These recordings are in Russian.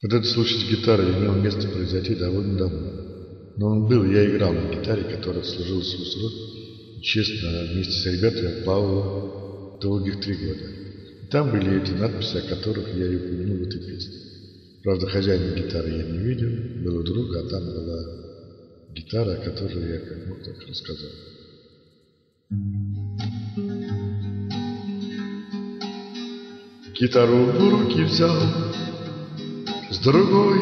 Вот этот случай с гитарой имел место произойти довольно давно. Но он был, я играл на гитаре, которая служила свой срок, честно, вместе с ребятами отплавала долгих 3 года. И там были эти надписи, о которых я и упомянул в этой песне. Правда, хозяина гитары я не видел, был у друга, а там была гитара, о которой я как мог так рассказал. Гитару в руки взял, с другой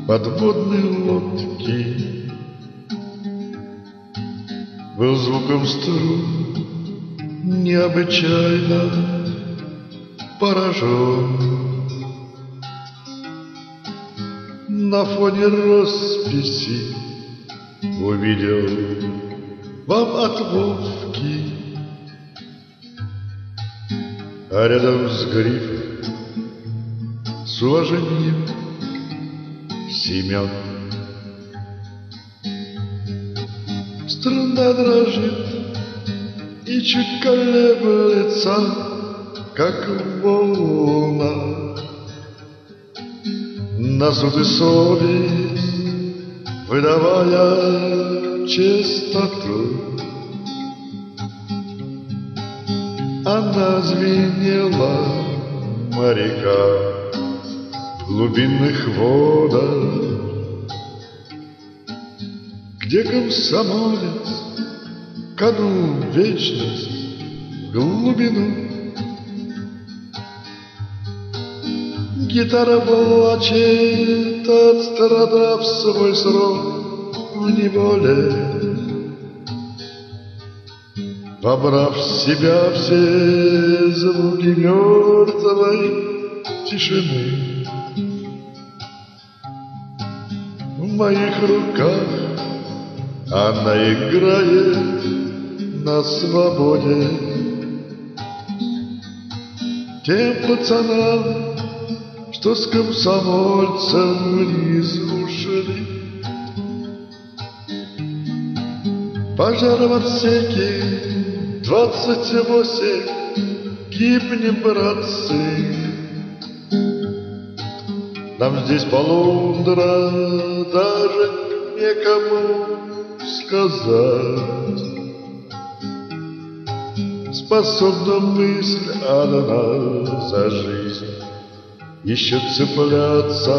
подводной лодки. Был звуком струн необычайно поражен. На фоне росписи увидел вам от Вовки, а рядом с грифом с уважением Семен. Струна дрожит и чуть колеблется, как в волнах. На суд и совесть выдавая чистоту, она звенела моряка в глубинных водах, где комсомолец канул в вечность, в глубину. Гитара плачет, отстрадав свой срок в неволе, вобрав в себя все звуки мертвой тишины. В моих руках она играет на свободе тем пацанам, что с комсомольцем вниз ушли. Пожар в отсеке 28, гибнем, братцы. Нам здесь полундра, даже некому сказать. Способна мысль одна за жизнь еще цепляться,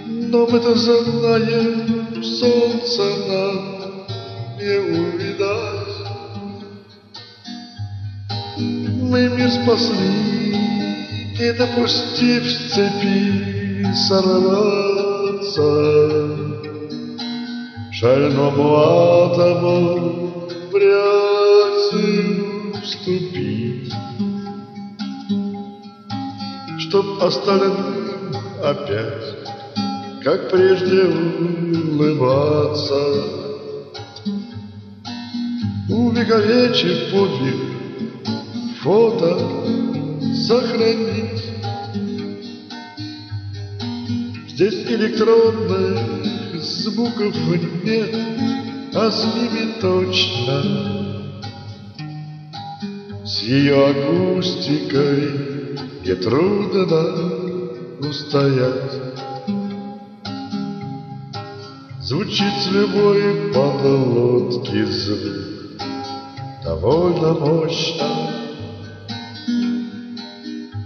но мы-то знаем, солнце нам не увидать. Мы мир спасли, не допустив с цепи сорваться, шальному атому в реакцию вступить, чтоб остальным опять, как прежде, улыбаться, увековечив подвиг, фото сохранить. Здесь электронных звуков нет, а с ними точно, с ее акустикой не трудно устоять. Звучит с любой подлодки звук довольно мощно.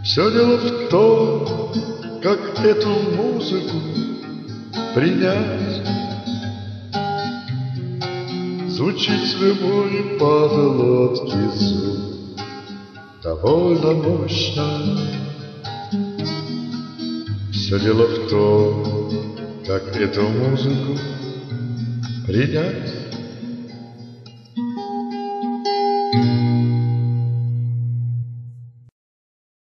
Все дело в том, как эту музыку принять. Звучит с любой подлодки звук довольно мощно. Все дело в том, как эту музыку принять.